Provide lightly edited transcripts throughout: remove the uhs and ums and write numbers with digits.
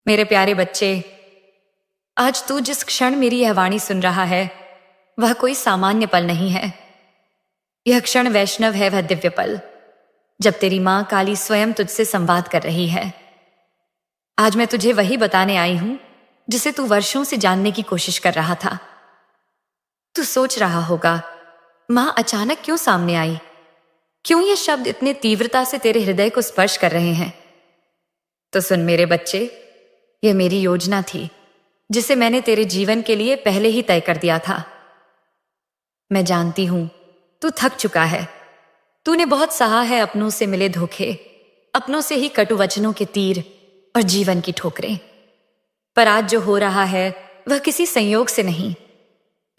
मेरे प्यारे बच्चे, आज तू जिस क्षण मेरी यह वाणी सुन रहा है वह कोई सामान्य पल नहीं है। यह क्षण वैष्णव है, वह दिव्य पल, जब तेरी मां काली स्वयं तुझसे संवाद कर रही है। आज मैं तुझे वही बताने आई हूं जिसे तू वर्षों से जानने की कोशिश कर रहा था। तू सोच रहा होगा, मां अचानक क्यों सामने आई? क्यों ये शब्द इतने तीव्रता से तेरे हृदय को स्पर्श कर रहे हैं? तो सुन मेरे बच्चे, यह मेरी योजना थी जिसे मैंने तेरे जीवन के लिए पहले ही तय कर दिया था। मैं जानती हूं तू थक चुका है। तूने बहुत सहा है अपनों से मिले धोखे, अपनों से ही कटु वचनों के तीर और जीवन की ठोकरें। पर आज जो हो रहा है वह किसी संयोग से नहीं,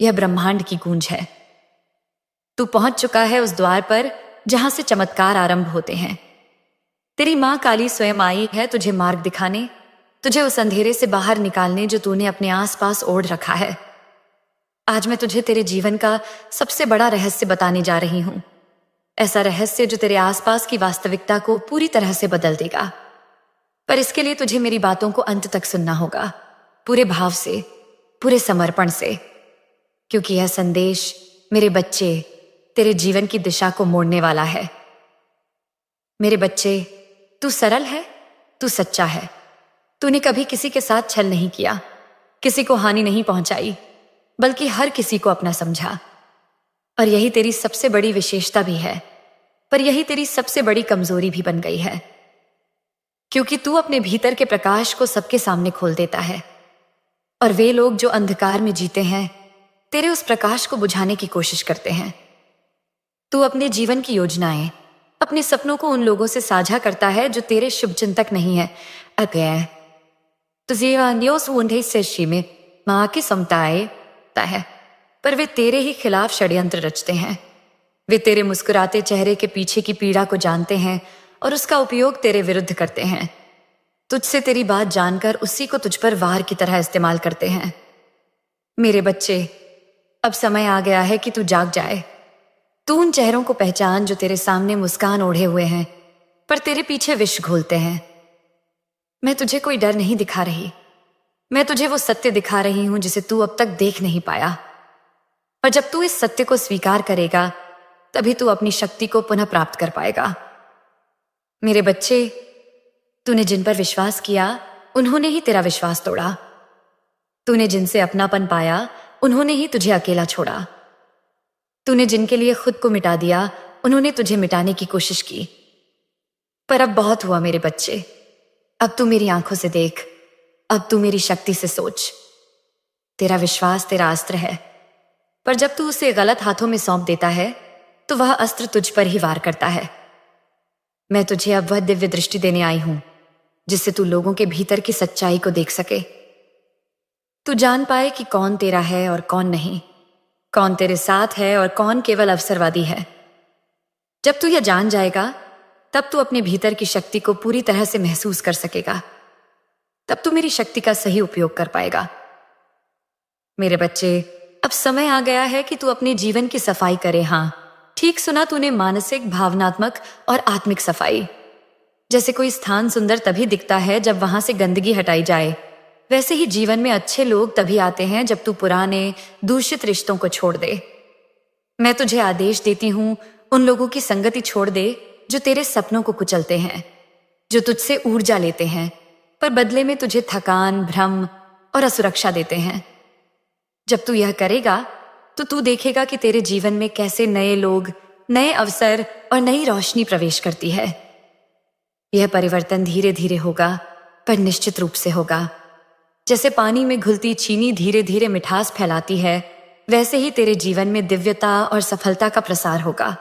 यह ब्रह्मांड की गूंज है। तू पहुंच चुका है उस द्वार पर जहां से चमत्कार आरंभ होते हैं। तेरी मां काली स्वयं आई है तुझे मार्ग दिखाने, तुझे उस अंधेरे से बाहर निकालने जो तूने अपने आसपास ओढ़ रखा है। आज मैं तुझे तेरे जीवन का सबसे बड़ा रहस्य बताने जा रही हूं, ऐसा रहस्य जो तेरे आसपास की वास्तविकता को पूरी तरह से बदल देगा। पर इसके लिए तुझे मेरी बातों को अंत तक सुनना होगा, पूरे भाव से, पूरे समर्पण से, क्योंकि यह संदेश मेरे बच्चे तेरे जीवन की दिशा को मोड़ने वाला है। मेरे बच्चे, तू सरल है, तू सच्चा है। तूने कभी किसी के साथ छल नहीं किया, किसी को हानि नहीं पहुंचाई, बल्कि हर किसी को अपना समझा। और यही तेरी सबसे बड़ी विशेषता भी है, पर यही तेरी सबसे बड़ी कमजोरी भी बन गई है, क्योंकि तू अपने भीतर के प्रकाश को सबके सामने खोल देता है। और वे लोग जो अंधकार में जीते हैं तेरे उस प्रकाश को बुझाने की कोशिश करते हैं। तू अपने जीवन की योजनाएं, अपने सपनों को उन लोगों से साझा करता है जो तेरे शुभचिंतक नहीं है। अगें में मां की समताएं है, पर वे तेरे ही खिलाफ षड्यंत्र रचते हैं। वे तेरे मुस्कुराते चेहरे के पीछे की पीड़ा को जानते हैं और उसका उपयोग तेरे विरुद्ध करते हैं। तुझसे तेरी बात जानकर उसी को तुझ पर वार की तरह इस्तेमाल करते हैं। मेरे बच्चे, अब समय आ गया है कि तू जाग जाए। तू उन चेहरों को पहचान जो तेरे सामने मुस्कान ओढ़े हुए हैं, पर तेरे पीछे विष घोलते हैं। मैं तुझे कोई डर नहीं दिखा रही, मैं तुझे वो सत्य दिखा रही हूं जिसे तू अब तक देख नहीं पाया। और जब तू इस सत्य को स्वीकार करेगा, तभी तू अपनी शक्ति को पुनः प्राप्त कर पाएगा। मेरे बच्चे, तूने जिन पर विश्वास किया उन्होंने ही तेरा विश्वास तोड़ा। तूने जिनसे अपनापन पाया उन्होंने ही तुझे अकेला छोड़ा। तूने जिनके लिए खुद को मिटा दिया उन्होंने तुझे मिटाने की कोशिश की। पर अब बहुत हुआ मेरे बच्चे, अब तू मेरी आंखों से देख, अब तू मेरी शक्ति से सोच। तेरा विश्वास तेरा अस्त्र है, पर जब तू उसे गलत हाथों में सौंप देता है तो वह अस्त्र तुझ पर ही वार करता है। मैं तुझे अब वह दिव्य दृष्टि देने आई हूं जिससे तू लोगों के भीतर की सच्चाई को देख सके। तू जान पाए कि कौन तेरा है और कौन नहीं, कौन तेरे साथ है और कौन केवल अवसरवादी है। जब तू यह जान जाएगा, तब तू अपने भीतर की शक्ति को पूरी तरह से महसूस कर सकेगा। तब तू मेरी शक्ति का सही उपयोग कर पाएगा। मेरे बच्चे, अब समय आ गया है कि तू अपने जीवन की सफाई करे। हाँ, ठीक सुना तूने, मानसिक, भावनात्मक और आत्मिक सफाई। जैसे कोई स्थान सुंदर तभी दिखता है जब वहां से गंदगी हटाई जाए, वैसे ही जीवन में अच्छे लोग तभी आते हैं जब तू पुराने दूषित रिश्तों को छोड़ दे। मैं तुझे आदेश देती हूं, उन लोगों की संगति छोड़ दे जो तेरे सपनों को कुचलते हैं, जो तुझसे ऊर्जा लेते हैं पर बदले में तुझे थकान, भ्रम और असुरक्षा देते हैं। जब तू यह करेगा तो तू देखेगा कि तेरे जीवन में कैसे नए लोग, नए अवसर और नई रोशनी प्रवेश करती है। यह परिवर्तन धीरे धीरे होगा, पर निश्चित रूप से होगा। जैसे पानी में घुलती चीनी धीरे धीरे मिठास फैलाती है, वैसे ही तेरे जीवन में दिव्यता और सफलता का प्रसार होगा।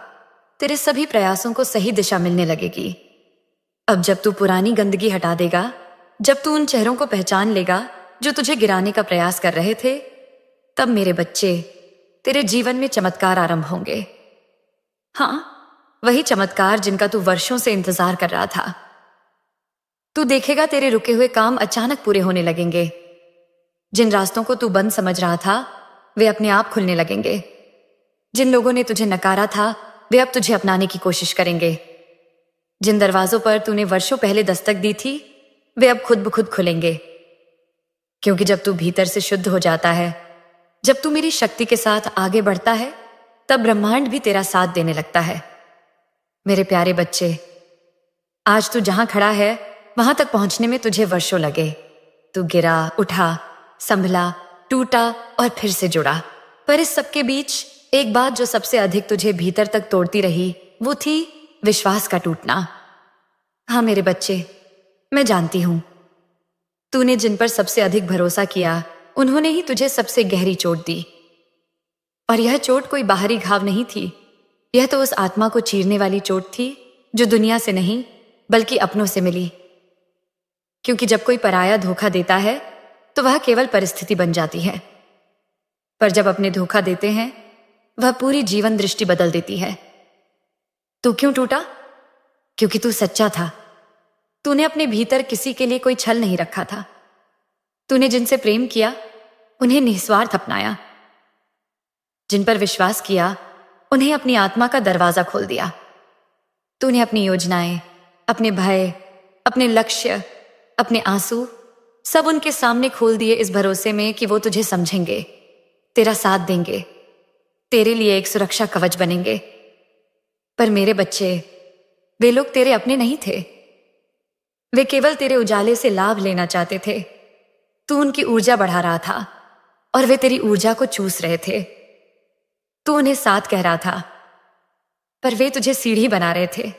तेरे सभी प्रयासों को सही दिशा मिलने लगेगी। अब जब तू पुरानी गंदगी हटा देगा, जब तू उन चेहरों को पहचान लेगा जो तुझे गिराने का प्रयास कर रहे थे, तब मेरे बच्चे, तेरे जीवन में चमत्कार आरंभ होंगे। हाँ, वही चमत्कार जिनका तू वर्षों से इंतजार कर रहा था। तू देखेगा तेरे रुके हुए काम अचानक पूरे होने लगेंगे। जिन रास्तों को तू बंद समझ रहा था वे अपने आप खुलने लगेंगे। जिन लोगों ने तुझे नकारा था वे अब तुझे अपनाने की कोशिश करेंगे। जिन दरवाजों पर तूने वर्षों पहले दस्तक दी थी वे अब खुद ब खुद खुलेंगे। क्योंकि जब तू भीतर से शुद्ध हो जाता है, जब तू मेरी शक्ति के साथ आगे बढ़ता है, तब ब्रह्मांड भी तेरा साथ देने लगता है। मेरे प्यारे बच्चे, आज तू जहां खड़ा है वहां तक पहुंचने में तुझे वर्षों लगे। तू गिरा, उठा, संभला, टूटा और फिर से जुड़ा। पर इस सबके बीच एक बात जो सबसे अधिक तुझे भीतर तक तोड़ती रही, वो थी विश्वास का टूटना। हाँ मेरे बच्चे, मैं जानती हूं, तूने जिन पर सबसे अधिक भरोसा किया, उन्होंने ही तुझे सबसे गहरी चोट दी। और यह चोट कोई बाहरी घाव नहीं थी, यह तो उस आत्मा को चीरने वाली चोट थी जो दुनिया से नहीं बल्कि अपनों से मिली। क्योंकि जब कोई पराया धोखा देता है तो वह केवल परिस्थिति बन जाती है, पर जब अपने धोखा देते हैं वह पूरी जीवन दृष्टि बदल देती है। तू क्यों टूटा? क्योंकि तू सच्चा था। तूने अपने भीतर किसी के लिए कोई छल नहीं रखा था। तूने जिनसे प्रेम किया उन्हें निस्वार्थ अपनाया, जिन पर विश्वास किया उन्हें अपनी आत्मा का दरवाजा खोल दिया। तूने अपनी योजनाएं, अपने भय, अपने लक्ष्य, अपने आंसू सब उनके सामने खोल दिए, इस भरोसे में कि वो तुझे समझेंगे, तेरा साथ देंगे, तेरे लिए एक सुरक्षा कवच बनेंगे। पर मेरे बच्चे, वे लोग तेरे अपने नहीं थे। वे केवल तेरे उजाले से लाभ लेना चाहते थे। तू उनकी ऊर्जा बढ़ा रहा था और वे तेरी ऊर्जा को चूस रहे थे। तू उन्हें साथ कह रहा था, पर वे तुझे सीढ़ी बना रहे थे।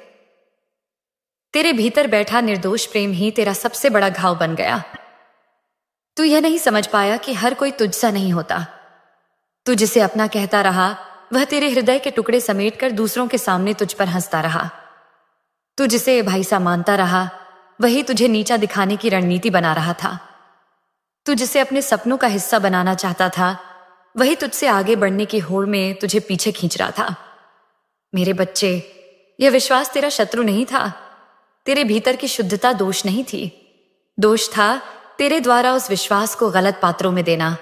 तेरे भीतर बैठा निर्दोष प्रेम ही तेरा सबसे बड़ा घाव बन गया। तू यह नहीं समझ पाया कि हर कोई तुझसा नहीं होता। तू जिसे अपना कहता रहा वह तेरे हृदय के टुकड़े समेटकर दूसरों के सामने तुझ पर हंसता रहा। तू जिसे भाई सा मानता रहा वही तुझे नीचा दिखाने की रणनीति बना रहा था। तू जिसे अपने सपनों का हिस्सा बनाना चाहता था वही तुझसे आगे बढ़ने की होड़ में तुझे पीछे खींच रहा था। मेरे बच्चे, यह विश्वास तेरा शत्रु नहीं था। तेरे भीतर की शुद्धता दोष नहीं थी। दोष था तेरे द्वारा उस विश्वास को गलत पात्रों में देना।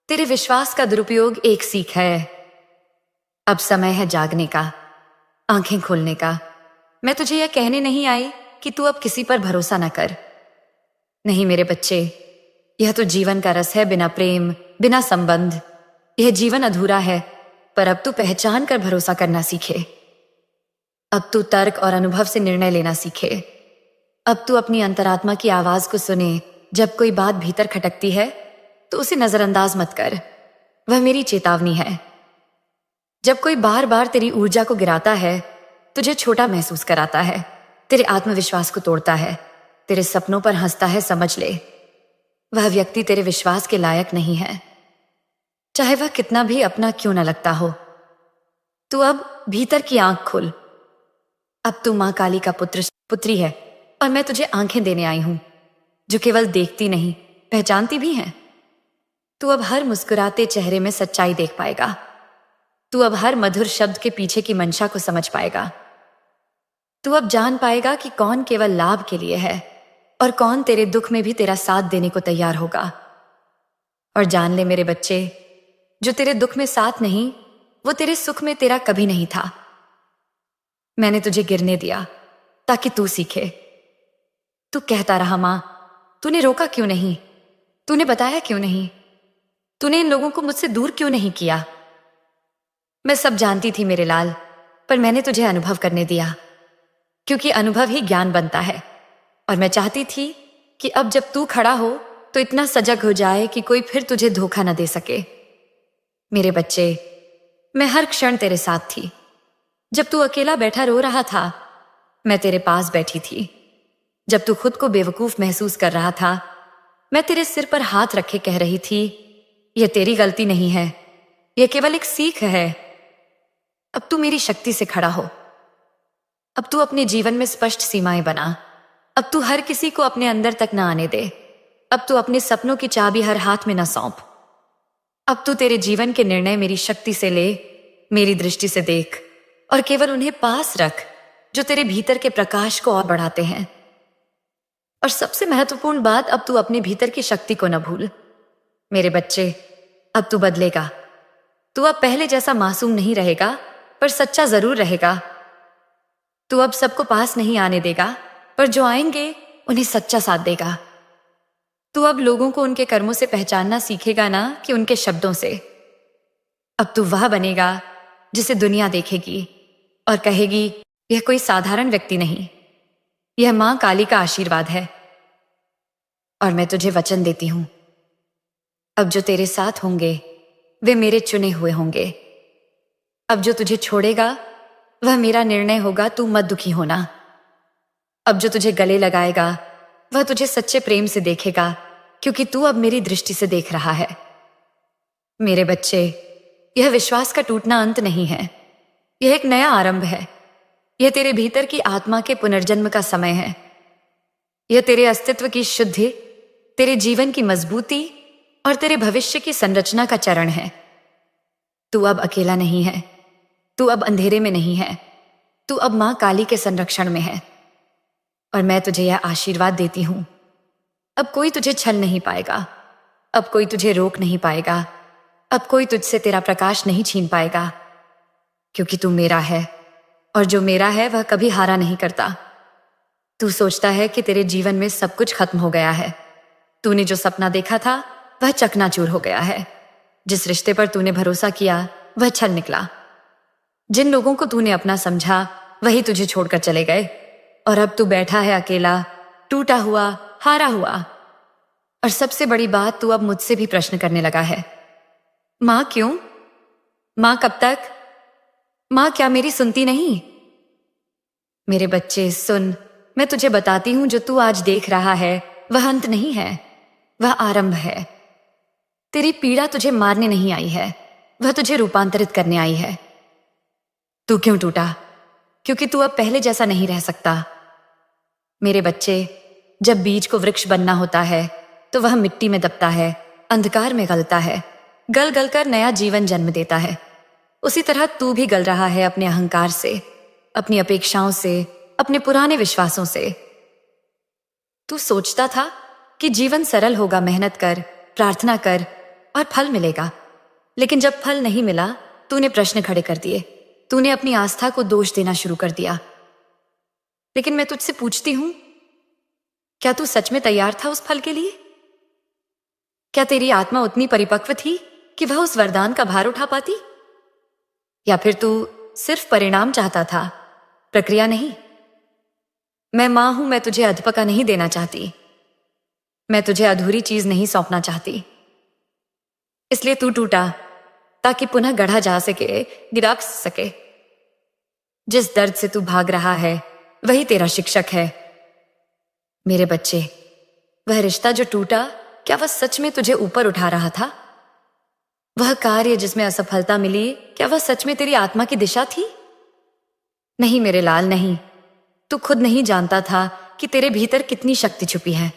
तेरे विश्वास का दुरुपयोग एक सीख है। अब समय है जागने का, आंखें खोलने का। मैं तुझे यह कहने नहीं आई कि तू अब किसी पर भरोसा न कर। नहीं मेरे बच्चे, यह तो जीवन का रस है, बिना प्रेम, बिना संबंध। यह जीवन अधूरा है, पर अब तू पहचान कर भरोसा करना सीखे। अब तू तर्क और अनुभव से निर्णय लेना सीखे। अब तू अपनी अंतरात्मा की आवाज को सुने। जब कोई बात भीतर खटकती है तो उसे नजरअंदाज मत कर, वह मेरी चेतावनी है। जब कोई बार बार तेरी ऊर्जा को गिराता है, तुझे छोटा महसूस कराता है, तेरे आत्मविश्वास को तोड़ता है, तेरे सपनों पर हंसता है, समझ ले, वह व्यक्ति तेरे विश्वास के लायक नहीं है, चाहे वह कितना भी अपना क्यों न लगता हो। तू अब भीतर की आंख खोल। अब तू मां काली का पुत्री है और मैं तुझे आंखें देने आई हूं जो केवल देखती नहीं, पहचानती भी हैं। तू अब हर मुस्कुराते चेहरे में सच्चाई देख पाएगा। तू अब हर मधुर शब्द के पीछे की मंशा को समझ पाएगा। तू अब जान पाएगा कि कौन केवल लाभ के लिए है और कौन तेरे दुख में भी तेरा साथ देने को तैयार होगा। और जान ले मेरे बच्चे, जो तेरे दुख में साथ नहीं, वो तेरे सुख में तेरा कभी नहीं था। मैंने तुझे गिरने दिया ताकि तू सीखे। तू कहता रहा मां, तूने रोका क्यों नहीं? तूने बताया क्यों नहीं? तूने इन लोगों को मुझसे दूर क्यों नहीं किया? मैं सब जानती थी मेरे लाल, पर मैंने तुझे अनुभव करने दिया, क्योंकि अनुभव ही ज्ञान बनता है। और मैं चाहती थी कि अब जब तू खड़ा हो तो इतना सजग हो जाए कि कोई फिर तुझे धोखा न दे सके। मेरे बच्चे, मैं हर क्षण तेरे साथ थी। जब तू अकेला बैठा रो रहा था, मैं तेरे पास बैठी थी। जब तू खुद को बेवकूफ महसूस कर रहा था, मैं तेरे सिर पर हाथ रखे कह रही थी, यह तेरी गलती नहीं है, यह केवल एक सीख है। अब तू मेरी शक्ति से खड़ा हो। अब तू अपने जीवन में स्पष्ट सीमाएं बना। अब तू हर किसी को अपने अंदर तक न आने दे। अब तू अपने सपनों की चाबी हर हाथ में न सौंप। अब तू तेरे जीवन के निर्णय मेरी शक्ति से ले, मेरी दृष्टि से देख, और केवल उन्हें पास रख जो तेरे भीतर के प्रकाश को और बढ़ाते हैं। और सबसे महत्वपूर्ण बात, अब तू अपने भीतर की शक्ति को न भूल। मेरे बच्चे, अब तू बदलेगा। तू अब पहले जैसा मासूम नहीं रहेगा, पर सच्चा जरूर रहेगा। तू अब सबको पास नहीं आने देगा, पर जो आएंगे उन्हें सच्चा साथ देगा। तू अब लोगों को उनके कर्मों से पहचानना सीखेगा ना कि उनके शब्दों से। अब तू वह बनेगा जिसे दुनिया देखेगी और कहेगी यह कोई साधारण व्यक्ति नहीं, यह मां काली का आशीर्वाद है। और मैं तुझे वचन देती हूं, अब जो तेरे साथ होंगे वे मेरे चुने हुए होंगे। अब जो तुझे छोड़ेगा वह मेरा निर्णय होगा, तू मत दुखी होना। अब जो तुझे गले लगाएगा वह तुझे सच्चे प्रेम से देखेगा, क्योंकि तू अब मेरी दृष्टि से देख रहा है। मेरे बच्चे, यह विश्वास का टूटना अंत नहीं है, यह एक नया आरंभ है। यह तेरे भीतर की आत्मा के पुनर्जन्म का समय है। यह तेरे अस्तित्व की शुद्धि, तेरे जीवन की मजबूती और तेरे भविष्य की संरचना का चरण है। तू अब अकेला नहीं है, तू अब अंधेरे में नहीं है, तू अब मां काली के संरक्षण में है। और मैं तुझे यह आशीर्वाद देती हूं, अब कोई तुझे छल नहीं पाएगा, अब कोई तुझे रोक नहीं पाएगा, अब कोई तुझसे तेरा प्रकाश नहीं छीन पाएगा, क्योंकि तू मेरा है और जो मेरा है वह कभी हारा नहीं करता। तू सोचता है कि तेरे जीवन में सब कुछ खत्म हो गया है। तूने जो सपना देखा था वह चकनाचूर हो गया है। जिस रिश्ते पर तूने भरोसा किया वह छल निकला। जिन लोगों को तूने अपना समझा वही तुझे छोड़कर चले गए। और अब तू बैठा है अकेला, टूटा हुआ, हारा हुआ। और सबसे बड़ी बात, तू अब मुझसे भी प्रश्न करने लगा है, मां क्यों? मां कब तक? मां क्या मेरी सुनती नहीं? मेरे बच्चे सुन, मैं तुझे बताती हूं, जो तू आज देख रहा है वह अंत नहीं है, वह आरंभ है। तेरी पीड़ा तुझे मारने नहीं आई है, वह तुझे रूपांतरित करने आई है। तू क्यों टूटा? क्योंकि तू अब पहले जैसा नहीं रह सकता। मेरे बच्चे, जब बीज को वृक्ष बनना होता है तो वह मिट्टी में दबता है, अंधकार में गलता है, गल गल कर नया जीवन जन्म देता है। उसी तरह तू भी गल रहा है अपने अहंकार से, अपनी अपेक्षाओं से, अपने पुराने विश्वासों से। तू सोचता था कि जीवन सरल होगा, मेहनत कर, प्रार्थना कर और फल मिलेगा। लेकिन जब फल नहीं मिला, तूने प्रश्न खड़े कर दिए, तूने अपनी आस्था को दोष देना शुरू कर दिया। लेकिन मैं तुझसे पूछती हूं, क्या तू सच में तैयार था उस फल के लिए? क्या तेरी आत्मा उतनी परिपक्व थी कि वह उस वरदान का भार उठा पाती? या फिर तू सिर्फ परिणाम चाहता था, प्रक्रिया नहीं? मैं मां हूं, मैं तुझे अधपका नहीं देना चाहती, मैं तुझे अधूरी चीज नहीं सौंपना चाहती। इसलिए तू टूटा ताकि पुनः गढ़ा जा सके, गिरा सके। जिस दर्द से तू भाग रहा है वही तेरा शिक्षक है। मेरे बच्चे, वह रिश्ता जो टूटा, क्या वह सच में तुझे ऊपर उठा रहा था? वह कार्य जिसमें असफलता मिली, क्या वह सच में तेरी आत्मा की दिशा थी? नहीं मेरे लाल, नहीं। तू खुद नहीं जानता था कि तेरे भीतर कितनी शक्ति छुपी है।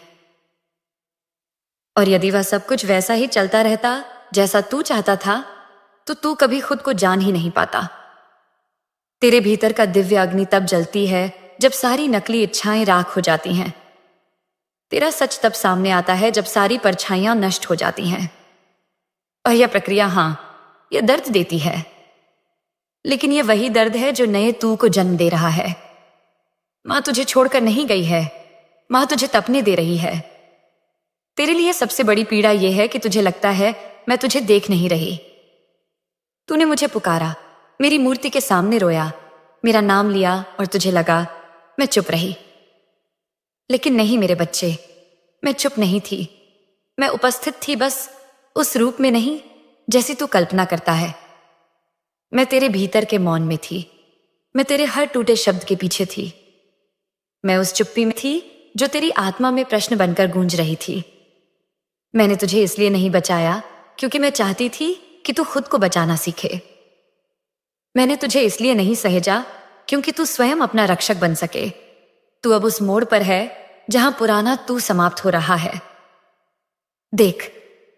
और यदि वह सब कुछ वैसा ही चलता रहता जैसा तू चाहता था, तो तू कभी खुद को जान ही नहीं पाता। तेरे भीतर का दिव्य अग्नि तब जलती है जब सारी नकली इच्छाएं राख हो जाती हैं। तेरा सच तब सामने आता है जब सारी परछाइयां नष्ट हो जाती हैं। और यह प्रक्रिया, हां, यह दर्द देती है, लेकिन यह वही दर्द है जो नए तू को जन्म दे रहा है। मां तुझे छोड़कर नहीं गई है, मां तुझे तपने दे रही है। तेरे लिए सबसे बड़ी पीड़ा यह है कि तुझे लगता है मैं तुझे देख नहीं रही। तूने मुझे पुकारा, मेरी मूर्ति के सामने रोया, मेरा नाम लिया और तुझे लगा मैं चुप रही। लेकिन नहीं मेरे बच्चे, मैं चुप नहीं थी। मैं उपस्थित थी, बस उस रूप में नहीं जैसी तू कल्पना करता है। मैं तेरे भीतर के मौन में थी, मैं तेरे हर टूटे शब्द के पीछे थी। मैं उस चुप्पी में थी जो तेरी आत्मा में प्रश्न बनकर गूंज रही थी। मैंने तुझे इसलिए नहीं बचाया क्योंकि मैं चाहती थी कि तू खुद को बचाना सीखे। मैंने तुझे इसलिए नहीं सहेजा क्योंकि तू स्वयं अपना रक्षक बन सके। तू अब उस मोड़ पर है जहां पुराना तू समाप्त हो रहा है। देख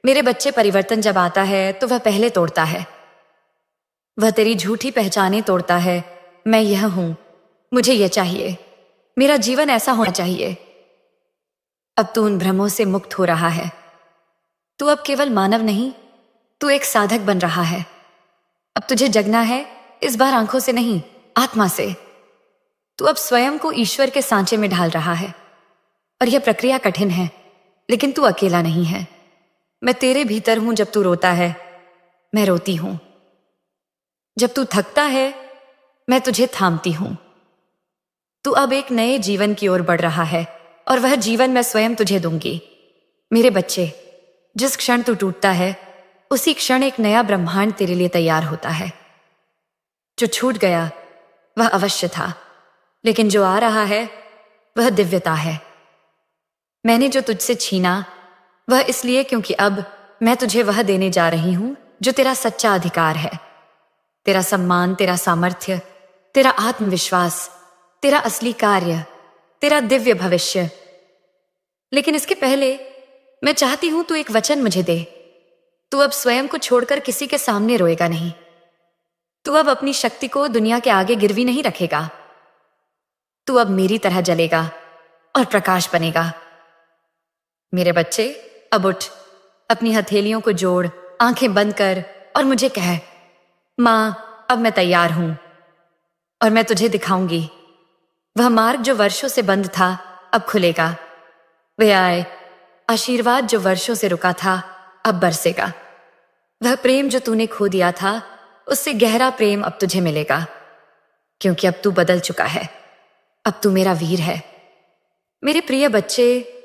मेरे बच्चे, परिवर्तन जब आता है तो वह पहले तोड़ता है। वह तेरी झूठी पहचानें तोड़ता है। मैं यह हूं, मुझे यह चाहिए, मेरा जीवन ऐसा होना चाहिए। अब तू उन भ्रमों से मुक्त हो रहा है। तू अब केवल मानव नहीं, तू एक साधक बन रहा है। अब तुझे जगना है, इस बार आंखों से नहीं, आत्मा से। तू अब स्वयं को ईश्वर के सांचे में ढाल रहा है। और यह प्रक्रिया कठिन है, लेकिन तू अकेला नहीं है। मैं तेरे भीतर हूं। जब तू रोता है, मैं रोती हूं। जब तू थकता है, मैं तुझे थामती हूं। तू अब एक नए जीवन की ओर बढ़ रहा है और वह जीवन मैं स्वयं तुझे दूंगी। मेरे बच्चे, जिस क्षण तू टूटता है, उसी क्षण एक नया ब्रह्मांड तेरे लिए तैयार होता है। जो छूट गया वह अवश्य था, लेकिन जो आ रहा है वह दिव्यता है। मैंने जो तुझसे छीना वह इसलिए क्योंकि अब मैं तुझे वह देने जा रही हूं जो तेरा सच्चा अधिकार है। तेरा सम्मान, तेरा सामर्थ्य, तेरा आत्मविश्वास, तेरा असली कार्य, तेरा दिव्य भविष्य। लेकिन इसके पहले मैं चाहती हूं तू एक वचन मुझे दे। तू अब स्वयं को छोड़कर किसी के सामने रोएगा नहीं। तू अब अपनी शक्ति को दुनिया के आगे गिरवी नहीं रखेगा। तू अब मेरी तरह जलेगा और प्रकाश बनेगा। मेरे बच्चे, अब उठ, अपनी हथेलियों को जोड़, आंखें बंद कर और मुझे कह, मां, अब मैं तैयार हूं और मैं तुझे दिखाऊंगी। वह मार्ग जो वर्षों से बंद था अब खुलेगा। वे आए आशीर्वाद जो वर्षों से रुका था अब बरसेगा। वह प्रेम जो तूने खो दिया था, उससे गहरा प्रेम अब तुझे मिलेगा, क्योंकि अब तू बदल चुका है। अब तू मेरा वीर है। मेरे प्रिय बच्चे,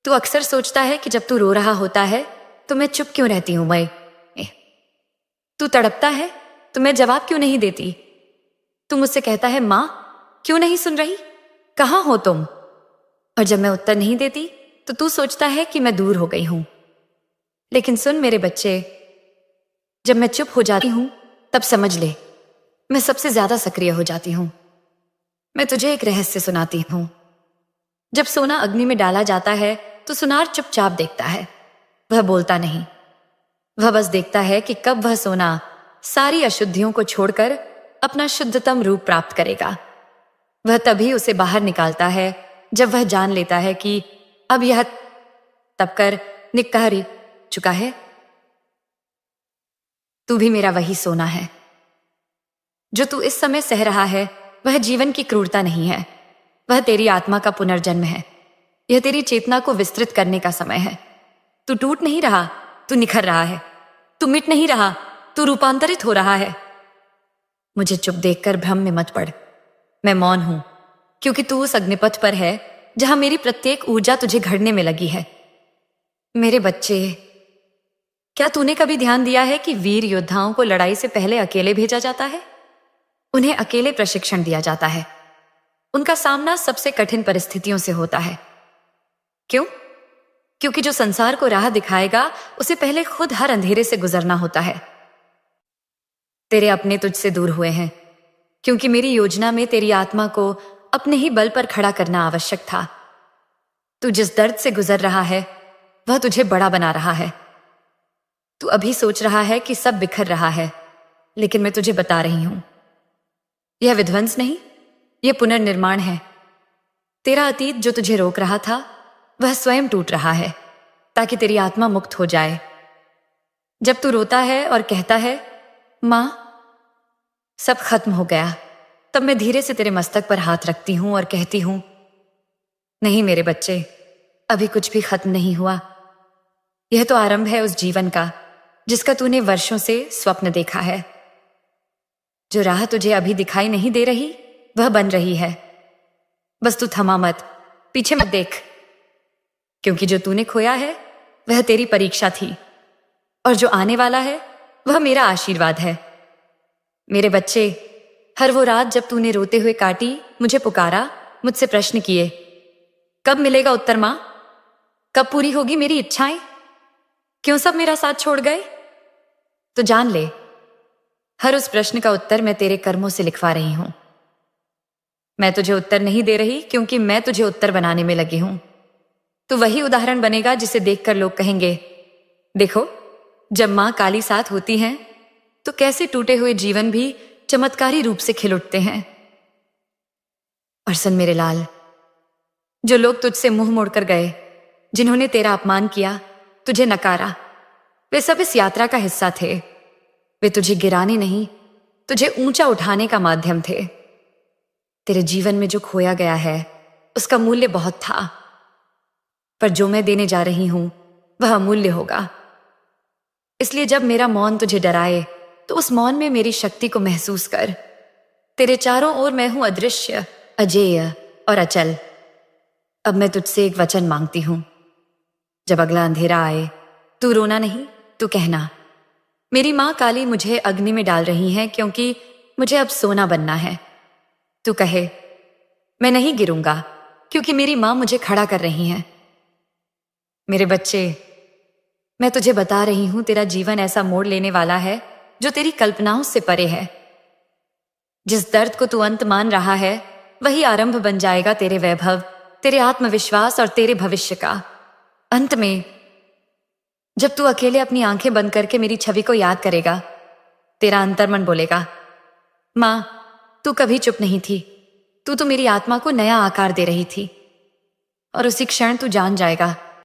तू अक्सर सोचता है कि जब तू रो रहा होता है तो मैं चुप क्यों रहती हूं। तू तड़पता है तो मैं जवाब क्यों नहीं देती। तू मुझसे कहता है, मां, क्यों नहीं सुन रही, कहां हो तुम। और जब मैं उत्तर नहीं देती तो तू सोचता है कि मैं दूर हो गई हूं। लेकिन सुन मेरे बच्चे, जब मैं चुप हो जाती हूं तब समझ ले, मैं सबसे ज्यादा सक्रिय हो जाती हूं। मैं तुझे एक रहस्य सुनाती हूं। जब सोना अग्नि में डाला जाता है तो सुनार चुपचाप देखता है। वह बोलता नहीं। वह बस देखता है कि कब वह सोना सारी अशुद्धियों को छोड़कर अपना शुद्धतम रूप प्राप्त करेगा। वह तभी उसे बाहर निकालता है जब वह जान लेता है कि अब यह तपकर निकहरी चुका है। तू भी मेरा वही सोना है। जो तू इस समय सह रहा है वह जीवन की क्रूरता नहीं है, वह तेरी आत्मा का पुनर्जन्म है। यह तेरी चेतना को विस्तृत करने का समय है। तू टूट नहीं रहा, तू निखर रहा है। तू मिट नहीं रहा, तू रूपांतरित हो रहा है। मुझे चुप देखकर भ्रम में मत पड़। मैं मौन हूं क्योंकि तू उस अग्निपथ पर है जहां मेरी प्रत्येक ऊर्जा तुझे घड़ने में लगी है। मेरे बच्चे, क्या तूने कभी ध्यान दिया है कि वीर योद्धाओं को लड़ाई से पहले अकेले भेजा जाता है? उन्हें अकेले प्रशिक्षण दिया जाता है। उनका सामना सबसे कठिन परिस्थितियों से होता है। क्यों? क्योंकि जो संसार को राह दिखाएगा उसे पहले खुद हर अंधेरे से गुजरना होता है। तेरे अपने तुझसे दूर हुए हैं क्योंकि मेरी योजना में तेरी आत्मा को अपने ही बल पर खड़ा करना आवश्यक था। तू जिस दर्द से गुजर रहा है वह तुझे बड़ा बना रहा है। तू अभी सोच रहा है कि सब बिखर रहा है, लेकिन मैं तुझे बता रही हूं, यह विध्वंस नहीं, यह पुनर्निर्माण है। तेरा अतीत जो तुझे रोक रहा था वह स्वयं टूट रहा है ताकि तेरी आत्मा मुक्त हो जाए। जब तू रोता है और कहता है, मां, सब खत्म हो गया, तब मैं धीरे से तेरे मस्तक पर हाथ रखती हूं और कहती हूं, नहीं मेरे बच्चे, अभी कुछ भी खत्म नहीं हुआ। यह तो आरंभ है उस जीवन का जिसका तूने वर्षों से स्वप्न देखा है। जो राह तुझे अभी दिखाई नहीं दे रही वह बन रही है। बस तू थमा मत, पीछे मत देख, क्योंकि जो तूने खोया है वह तेरी परीक्षा थी और जो आने वाला है वह मेरा आशीर्वाद है। मेरे बच्चे, हर वो रात जब तूने रोते हुए काटी, मुझे पुकारा, मुझसे प्रश्न किए, कब मिलेगा उत्तर मां? कब पूरी होगी मेरी इच्छाएं? क्यों सब मेरा साथ छोड़ गए? तो जान ले, हर उस प्रश्न का उत्तर मैं तेरे कर्मों से लिखवा रही हूं। मैं तुझे उत्तर नहीं दे रही क्योंकि मैं तुझे उत्तर बनाने में लगी हूं। तो वही उदाहरण बनेगा जिसे देखकर लोग कहेंगे, देखो, जब मां काली साथ होती हैं तो कैसे टूटे हुए जीवन भी चमत्कारी रूप से खिल उठते हैं। और सुन मेरे लाल, जो लोग तुझसे मुंह मोड़कर गए, जिन्होंने तेरा अपमान किया, तुझे नकारा, वे सब इस यात्रा का हिस्सा थे। वे तुझे गिराने नहीं, तुझे ऊंचा उठाने का माध्यम थे। तेरे जीवन में जो खोया गया है उसका मूल्य बहुत था, पर जो मैं देने जा रही हूं वह अमूल्य होगा। इसलिए जब मेरा मौन तुझे डराए तो उस मौन में मेरी शक्ति को महसूस कर। तेरे चारों ओर मैं हूं अदृश्य, अजेय और अचल। अब मैं तुझसे एक वचन मांगती हूं। जब अगला अंधेरा आए तू रोना नहीं, तू कहना, मेरी माँ काली मुझे अग्नि में डाल रही है क्योंकि मुझे अब सोना बनना है। तू कहे, मैं नहीं गिरूंगा क्योंकि मेरी माँ मुझे खड़ा कर रही है। मेरे बच्चे, मैं तुझे बता रही हूं, तेरा जीवन ऐसा मोड़ लेने वाला है जो तेरी कल्पनाओं से परे है। जिस दर्द को तू अंत मान रहा है वही आरंभ बन जाएगा तेरे वैभव, तेरे आत्मविश्वास और तेरे भविष्य का। अंत में जब तू अकेले अपनी आंखें बंद करके मेरी छवि को याद करेगा, तेरा अंतर्मन बोलेगा, मां तू कभी चुप नहीं थी, तू तो मेरी आत्मा को नया आकार दे रही थी। और उसी क्षण तू जान जाएगा